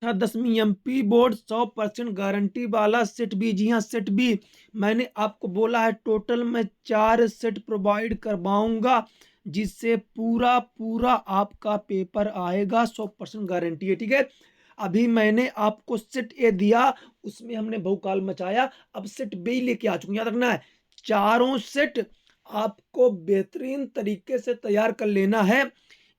था 10वीं MP board 100% guarantee वाला सेट बी। जी हाँ, सेट बी मैंने आपको बोला है टोटल मैं 4 सेट प्रोवाइड करवाऊंगा, जिससे पूरा पूरा आपका पेपर आएगा, 100% गारंटी है। ठीक है, अभी मैंने आपको सेट ए दिया, उसमें हमने बहुकाल मचाया, अब सेट बी लेके आ चुके हैं। याद रखना है, चारों सेट आपको बेहतरीन तरीके से तैयार कर लेना है,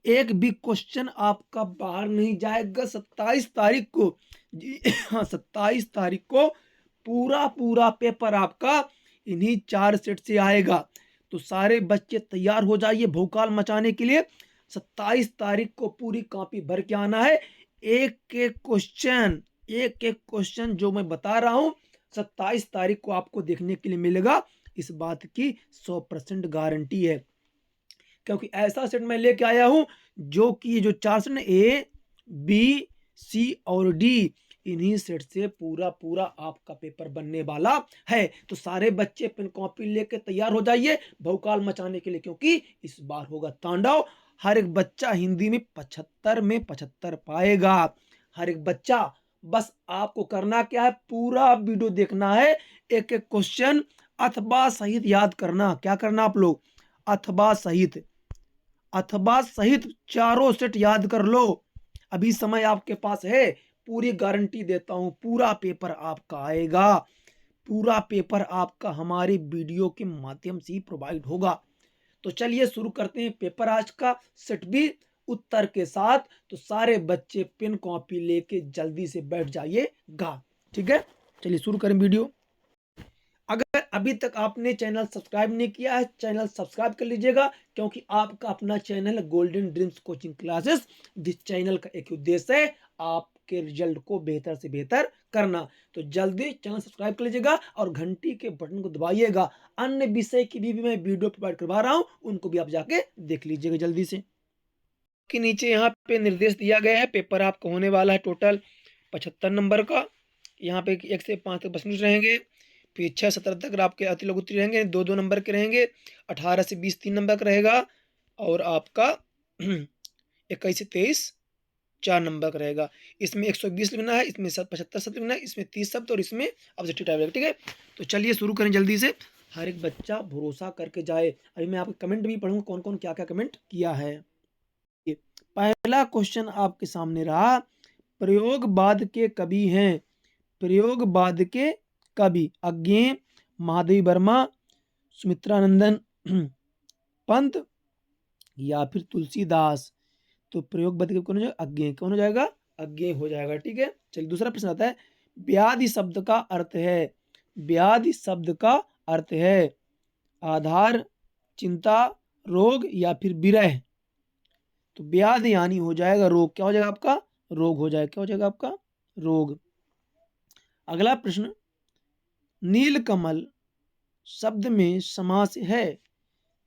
एक भी क्वेश्चन आपका बाहर नहीं जाएगा। 27 तारीख को, जी हाँ, 27 तारीख को पूरा पूरा पेपर आपका इन्हीं 4 सेट से आएगा। तो सारे बच्चे तैयार हो जाइए भौकाल मचाने के लिए। 27 तारीख को पूरी कॉपी भर के आना है। एक एक क्वेश्चन जो मैं बता रहा हूं 27 तारीख को आपको देखने के लिए मिलेगा, इस बात की 100% गारंटी है। क्योंकि ऐसा सेट मैं लेके आया हूं जो कि जो 4 सेट ए बी सी और डी, इन्हीं सेट से पूरा पूरा आपका पेपर बनने वाला है। तो सारे बच्चे पेन कॉपी लेके तैयार हो जाइए भौकाल मचाने के लिए, क्योंकि इस बार होगा तांडव। हर एक बच्चा हिंदी में 75 में 75 पाएगा, हर एक बच्चा। बस आपको करना क्या है, पूरा वीडियो देखना है, एक एक क्वेश्चन अथवा सहित याद करना। क्या करना आप लोग, अथवा सहित, अथवा सहित चारों सेट याद कर लो। अभी समय आपके पास है, पूरी गारंटी देता हूं पूरा पेपर आपका आएगा, पूरा पेपर आपका हमारे वीडियो के माध्यम से ही प्रोवाइड होगा। तो चलिए शुरू करते हैं पेपर आज का, सेट बी उत्तर के साथ। तो सारे बच्चे पेन कॉपी लेके जल्दी से बैठ जाइएगा। ठीक है, चलिए शुरू करें वीडियो। अगर अभी तक आपने चैनल सब्सक्राइब नहीं किया है, चैनल सब्सक्राइब कर लीजिएगा, क्योंकि आपका अपना चैनल है गोल्डन ड्रीम्स कोचिंग क्लासेस, जिस चैनल का एक उद्देश्य है आपके रिजल्ट को बेहतर से बेहतर करना। तो जल्दी चैनल सब्सक्राइब कर लीजिएगा और घंटी के बटन को दबाइएगा। अन्य विषय की भी मैं वीडियो प्रोवाइड करवा रहा हूं, उनको भी आप जाके देख लीजिएगा जल्दी से। के नीचे यहाँ पे निर्देश दिया गया है, पेपर आपका होने वाला है टोटल 75 नंबर का। यहाँ पे 1 से 5 तक प्रश्न रहेंगे, फिर 6-17 तक आपके अति लघु उत्तरीय रहेंगे, 2-2 नंबर के रहेंगे, 18 से 20 3 नंबर का रहेगा, और आपका 21 से 23 4 नंबर का रहेगा। इसमें 120 लिखना है, इसमें 75 शब्द लिखना है, इसमें 30 शब्द, और इसमें ऑब्जेक्टिव टाइप। ठीक है, तो चलिए शुरू करें जल्दी से। हर एक बच्चा भरोसा करके जाए। अभी मैं आपके कमेंट भी पढ़ूंगा, कौन कौन क्या क्या कमेंट किया है। पहला क्वेश्चन आपके सामने रहा, प्रयोगवाद के कवि हैं, प्रयोगवाद के कवि अज्ञेय, महादेवी वर्मा, सुमित्रानंदन पंत, या फिर तुलसीदास। तो प्रयोगवाद के कौन हो जाएगा, अज्ञेय। कौन हो जाएगा, अज्ञेय हो जाएगा। ठीक है, चलिए दूसरा प्रश्न आता है, व्याधि शब्द का अर्थ है, व्याधि शब्द का अर्थ है आधार, चिंता, रोग, या फिर विरह। तो व्याध यानी हो जाएगा रोग, क्या हो जाएगा आपका, रोग हो जाएगा, क्या हो जाएगा आपका, रोग। अगला प्रश्न, नीलकमल शब्द में समास है,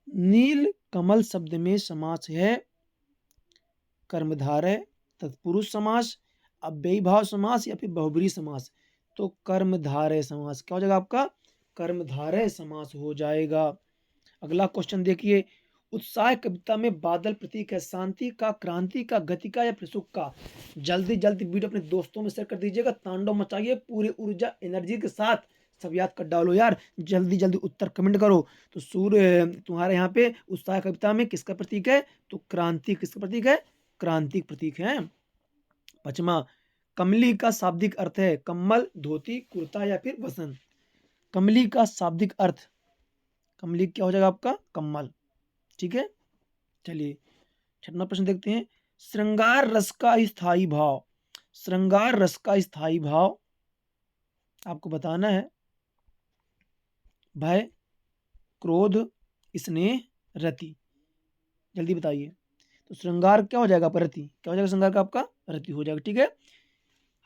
नील कमल शब्द में समास है कर्मधारय, तत्पुरुष समास, अव्ययीभाव समास, या फिर बहुब्रीहि समास। तो कर्मधारय समास, क्या हो जाएगा आपका, कर्मधारय समास हो जाएगा। अगला क्वेश्चन देखिए, उत्साह कविता में बादल प्रतीक है शांति का, क्रांति का, गति का, या फिर सुख का। जल्दी जल्दी वीडियो अपने दोस्तों में शेयर कर दीजिएगा, तांडव मचाइए पूरी ऊर्जा एनर्जी के साथ, सब याद कर डालो यार, जल्दी जल्दी उत्तर कमेंट करो। तो सूर्य तुम्हारे यहाँ पे उत्साह कविता में किसका प्रतीक है, तो क्रांति किसका प्रतीक है, क्रांति प्रतीक है। पचमा, कमली का शाब्दिक अर्थ है कम्बल, धोती, कुर्ता, या फिर वसंत। कमली का शाब्दिक अर्थ, कमली क्या हो जाएगा आपका, कम्बल। ठीक है, चलिए छठवां प्रश्न देखते हैं, श्रृंगार रस का स्थायी भाव, श्रृंगार रस का स्थायी भाव आपको बताना है, भय, क्रोध, स्नेह, रति। जल्दी बताइए। तो श्रृंगार क्या हो जाएगा, रति। क्या हो जाएगा श्रृंगार का आपका, रति हो जाएगा। ठीक है,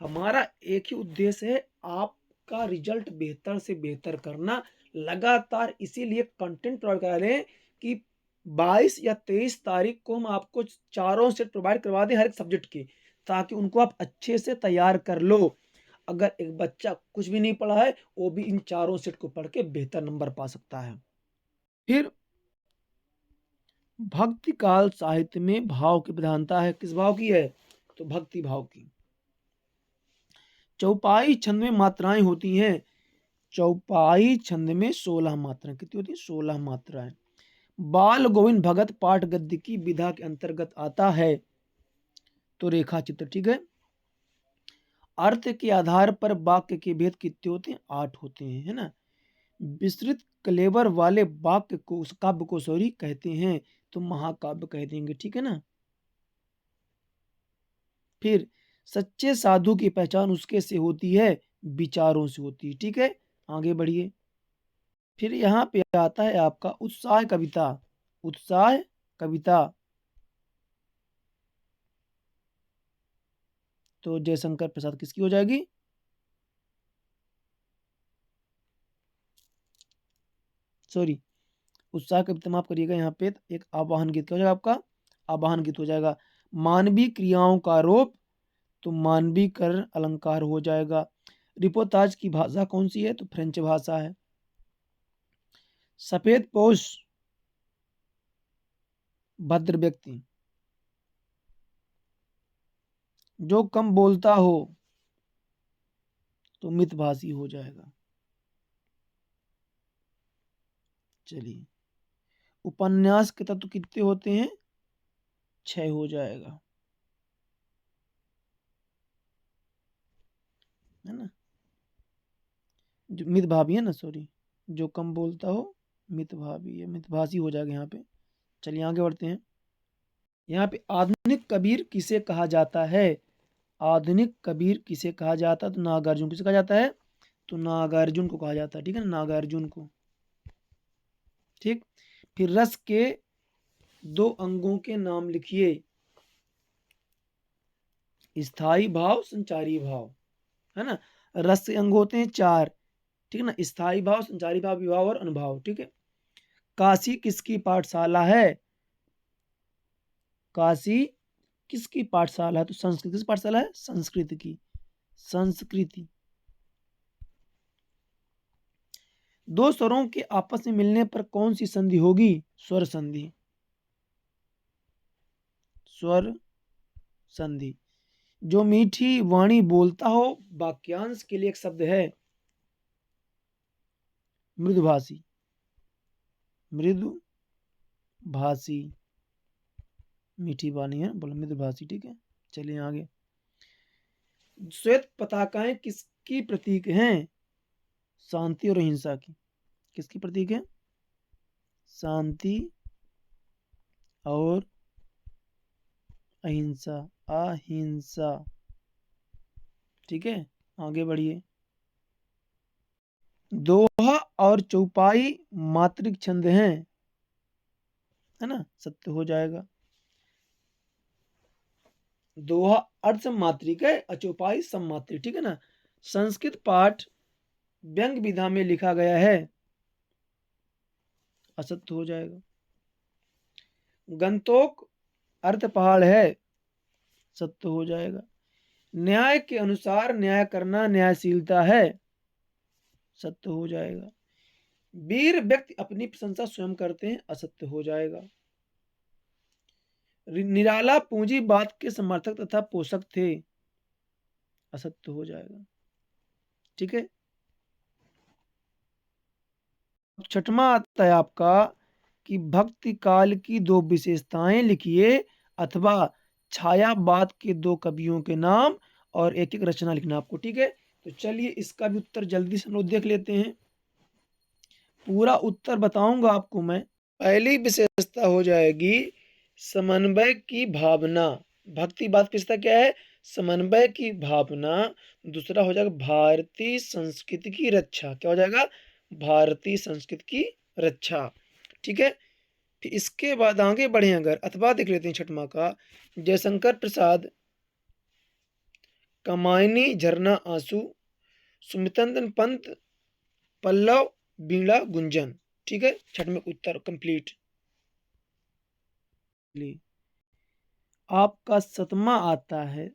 हमारा एक ही उद्देश्य है, आपका रिजल्ट बेहतर से बेहतर करना लगातार, इसीलिए कंटेंट प्रोवाइड करा रहे हैं कि 22 या 23 तारीख को हम आपको चारों सेट प्रोवाइड करवा दें हर एक सब्जेक्ट के, ताकि उनको आप अच्छे से तैयार कर लो। अगर एक बच्चा कुछ भी नहीं पढ़ा है, वो भी इन चारों सेट को पढ़ के बेहतर नंबर पा सकता है। फिर भक्ति काल साहित्य में भाव की प्रधानता है, किस भाव की है, तो भक्ति भाव की। चौपाई छंद में मात्राएं होती हैं। चौपाई छंद में 16 मात्राएं, कितनी होती है? 16 मात्राएं। बाल गोविंद भगत पाठ गद्य की विधा के अंतर्गत आता है। तो रेखा चित्र, ठीक है। अर्थ के आधार पर वाक्य के भेद कितने होते हैं? 8 होते हैं, है ना। विस्तृत कलेवर वाले वाक्य को काव्य को सॉरी कहते हैं, तो महाकाव्य कह देंगे, ठीक है ना। फिर सच्चे साधु की पहचान उसके से होती है, विचारों से होती है, ठीक है। आगे बढ़िए। फिर यहाँ पे आता है आपका उत्साह कविता। उत्साह कविता, तो जयशंकर प्रसाद किसकी हो जाएगी? सॉरी, उत्साह कविता माफ करिएगा, यहाँ पे एक आवाहन गीत क्या हो जाएगा आपका? आवाहन गीत हो जाएगा। मानवीय क्रियाओं का आरोप, तो मानवीकरण अलंकार हो जाएगा। रिपोर्ताज की भाषा कौन सी है? तो फ्रेंच भाषा है। सफेद पोश भद्र व्यक्ति, जो कम बोलता हो, तो मितभाषी हो जाएगा। चलिए, उपन्यास के तत्व कितने होते हैं? 6 हो जाएगा, है ना। जो मितभावी है ना, सॉरी, जो कम बोलता हो मितभावी है, मितभाषी हो जाएगा यहाँ पे। चलिए आगे बढ़ते हैं। यहाँ पे आधुनिक कबीर किसे कहा जाता है? आधुनिक कबीर किसे कहा जाता है? तो नागार्जुन। किसे कहा जाता है? तो नागार्जुन को कहा जाता है, ठीक है ना, नागार्जुन को। ठीक। फिर रस के 2 अंगों के नाम लिखिए। स्थाई भाव, संचारी भाव, है ना। रस के अंग होते हैं 4, ठीक है ना। स्थाई भाव, संचारी भाव, विभाव और अनुभाव, ठीक है। काशी किसकी पाठशाला है? काशी किसकी पाठशाला है? तो संस्कृत किस पाठशाला है? संस्कृत की, संस्कृति। 2 स्वरों के आपस में मिलने पर कौन सी संधि होगी? स्वर संधि, स्वर संधि। जो मीठी वाणी बोलता हो, वाक्यांश के लिए एक शब्द है मृदुभाषी, मृदुभाषी। मीठी वाणी है, बोलो मृदुभाषी, ठीक है। चलिए आगे। श्वेत पताकाएं किसकी प्रतीक हैं? शांति और अहिंसा की। किसकी प्रतीक है? शांति और अहिंसा, अहिंसा, ठीक है। आगे बढ़िए। दोहा और चौपाई मात्रिक छंद हैं, है ना, सत्य हो जाएगा। दोहा अर्ध मात्रिक है और चौपाई सममात्रिक, ठीक है ना। संस्कृत पाठ व्यंग विधा में लिखा गया है, असत्य हो जाएगा। गंतोक अर्थ पहाड़ है, सत्य हो जाएगा। न्याय के अनुसार न्याय करना न्यायशीलता है, सत्य हो जाएगा। वीर व्यक्ति अपनी प्रशंसा स्वयं करते हैं, असत्य हो जाएगा। निराला पूंजीवाद के समर्थक तथा पोषक थे, असत्य हो जाएगा, ठीक है। छठवां आता है आपका कि भक्ति काल की 2 विशेषताएं लिखिए, अथवा छायावाद के 2 कवियों के नाम और एक एक रचना लिखना आपको, ठीक है। तो चलिए इसका भी उत्तर जल्दी से हम लोग देख लेते हैं। पूरा उत्तर बताऊंगा आपको मैं। पहली विशेषता हो जाएगी समन्वय की भावना। भक्तिवाद की विशेषता क्या है? समन्वय की भावना। दूसरा हो जाएगा भारतीय संस्कृति की रक्षा। क्या हो जाएगा? भारतीय संस्कृति की रक्षा, ठीक है। फिर इसके बाद आगे बढ़े अगर, अथवा देख लेते हैं छठवां का। जयशंकर प्रसाद, कमायनी झरना आंसू, सुमितंदन पंत, पल्लव बीड़ा गुंजन, ठीक है। छठवें उत्तर कंप्लीट। आपका 7वां आता है,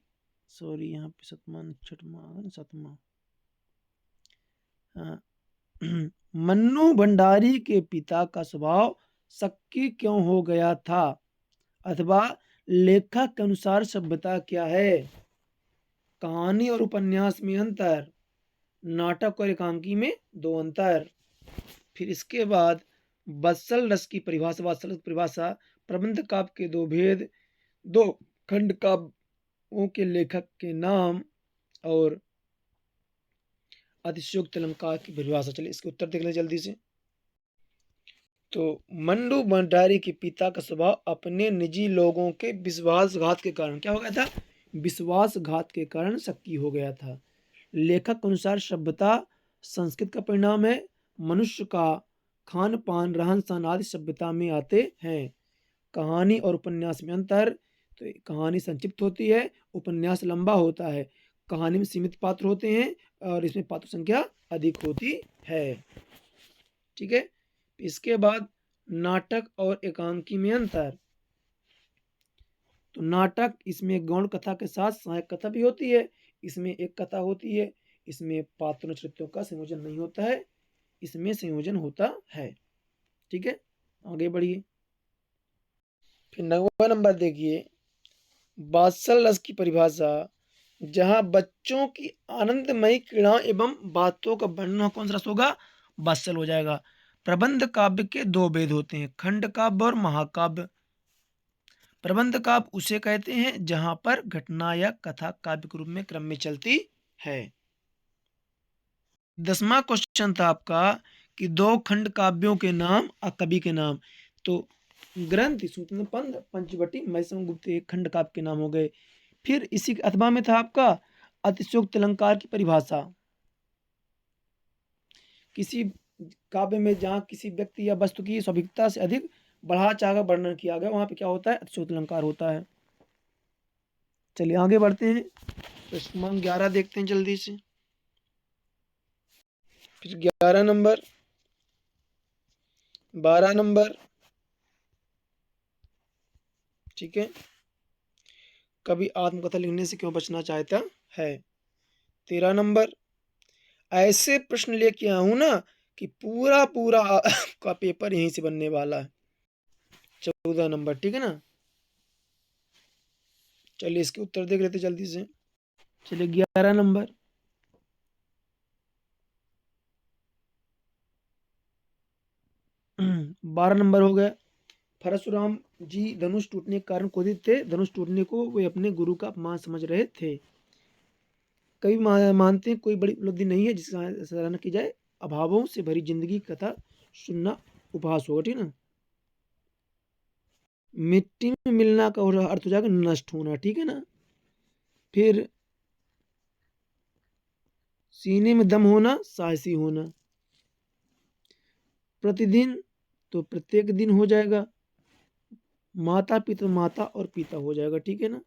सॉरी यहाँ पे 7वां छठवां 7वां। हाँ। मन्नू भंडारी के पिता का स्वभाव शक्की क्यों हो गया था? अथवा लेखक के अनुसार सभ्यता क्या है? कहानी और उपन्यास में अंतर, नाटक और एकांकी में दो अंतर। फिर इसके बाद वत्सल रस की परिभाषा, वत्सल रस की परिभाषा, प्रबंध काव्य के दो भेद, दो खंड काव्यों के लेखक के नाम, और अतिशयोक्त अलंकार की परिभाषा। चलिए इसके उत्तर देख लें जल्दी से। तो मंडू भंडारी के पिता का स्वभाव अपने निजी लोगों के विश्वासघात के कारण क्या हो गया था? विश्वासघात के कारण शक्की हो गया था। लेखक के अनुसार सभ्यता संस्कृत का परिणाम है। मनुष्य का खान पान रहन सहन आदि सभ्यता में आते हैं। कहानी और उपन्यास में अंतर, तो कहानी संक्षिप्त होती है, उपन्यास लंबा होता है। कहानी में सीमित पात्र होते हैं और इसमें पात्र संख्या अधिक होती है। ठीक है। इसके बाद नाटक और एकांकी में अंतर, तो नाटक इसमें गौण कथा के साथ सहायक कथा भी होती है। इसमें एक कथा होती है। इसमें पात्रों चरित्रों का संयोजन नहीं होता है, इसमें संयोजन होता है। ठीक है, आगे बढ़िए। फिर 9वां नंबर देखिए, वात्सल रस की परिभाषा, जहां बच्चों की आनंदमयी क्रीड़ाओं एवं बातों का वर्णन कौन सा रस होगा? वात्सल हो जाएगा। प्रबंध काव्य के दो भेद होते हैं, खंड काव्य और महाकाव्य। प्रबंध काव्य उसे कहते हैं जहां पर घटना या कथा काव्य के रूप में क्रम में चलती है। 10वां क्वेश्चन था आपका कि दो खंड काव्यों के नाम और कवि के नाम। तो ग्रंथ सूत्रपंद पंचवटी मैसम गुप्त एक खंड काव्य के नाम हो गए। फिर इसी अथवा में था आपका अतिशयोक्त अलंकार की परिभाषा। किसी काव्य में जहाँ किसी व्यक्ति या वस्तु की स्वाभाविकता से अधिक बढ़ा चढ़ा वर्णन किया गया, वहां पे क्या होता है? अतिशयोक्त अलंकार होता है। चलिए आगे बढ़ते हैं। प्रश्न क्रमांक 11 देखते हैं जल्दी से। फिर 11 नंबर, 12 नंबर, ठीक है, कभी आत्मकथा लिखने से क्यों बचना चाहता है। 13 नंबर, ऐसे प्रश्न लेके आऊं ना कि पूरा पूरा का पेपर यहीं से बनने वाला है। 14 नंबर, ठीक है ना। चलिए इसके उत्तर देख लेते जल्दी से। चलिए 11 नंबर, 12 नंबर हो गया, परशुराम जी धनुष टूटने के कारण क्रोधित थे। धनुष टूटने को वे अपने गुरु का अपमान समझ रहे थे। कई मानते हैं कोई बड़ी उपलब्धि नहीं है जिसकी सराहना की जाए। अभावों से भरी जिंदगी कथा सुनना उपहास होगा, ठीक ना। मिट्टी में मिलना का अर्थ हो जाएगा नष्ट होना, ठीक है ना। फिर सीने में दम होना, साहसी होना। प्रतिदिन, तो प्रत्येक दिन हो जाएगा। माता पिता, माता और पिता हो जाएगा, ठीक है ना।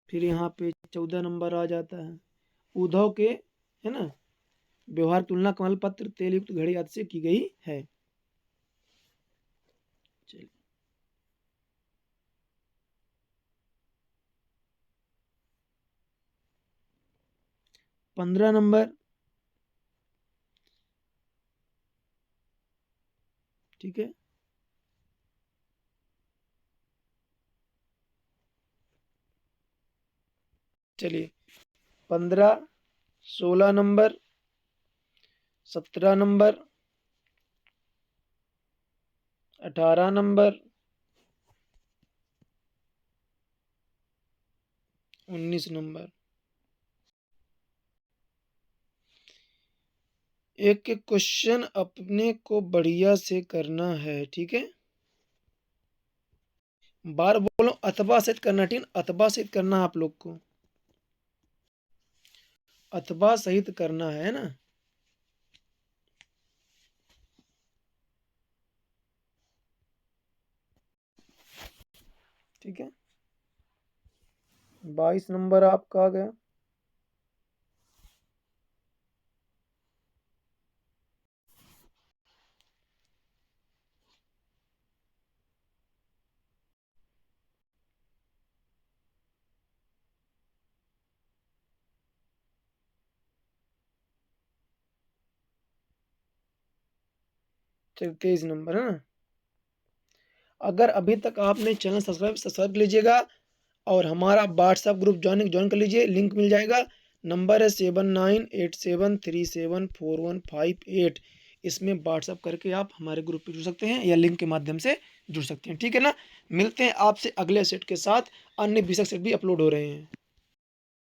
फिर यहाँ पे 14 नंबर आ जाता है, उद्धव के, है ना, व्यवहार तुलना कमल पत्र तेल युक्त घड़ी आदि से की गई है। चलिए 15 नंबर, ठीक है, चलिए 15, 16 नंबर, 17 नंबर, 18 नंबर, 19 नंबर। एक एक क्वेश्चन अपने को बढ़िया से करना है, ठीक है। बार बोलो अथवा सहित करना, ठीक है, अथवा सहित करना आप लोग को, अथवा सहित करना है ना। ठीक है, 22 नंबर आपका आ गया। चलिए 23 नंबर है ना। अगर अभी तक आपने चैनल सब्सक्राइब सब्सक्राइब कीजिएगा और हमारा व्हाट्सएप ग्रुप ज्वाइन कर लीजिए, लिंक मिल जाएगा। नंबर है 7987374158। इसमें व्हाट्सएप करके आप हमारे ग्रुप पे जुड़ सकते हैं या लिंक के माध्यम से जुड़ सकते हैं, ठीक है ना। मिलते हैं आपसे अगले सेट के साथ, अन्य 20 सेट भी अपलोड हो रहे हैं।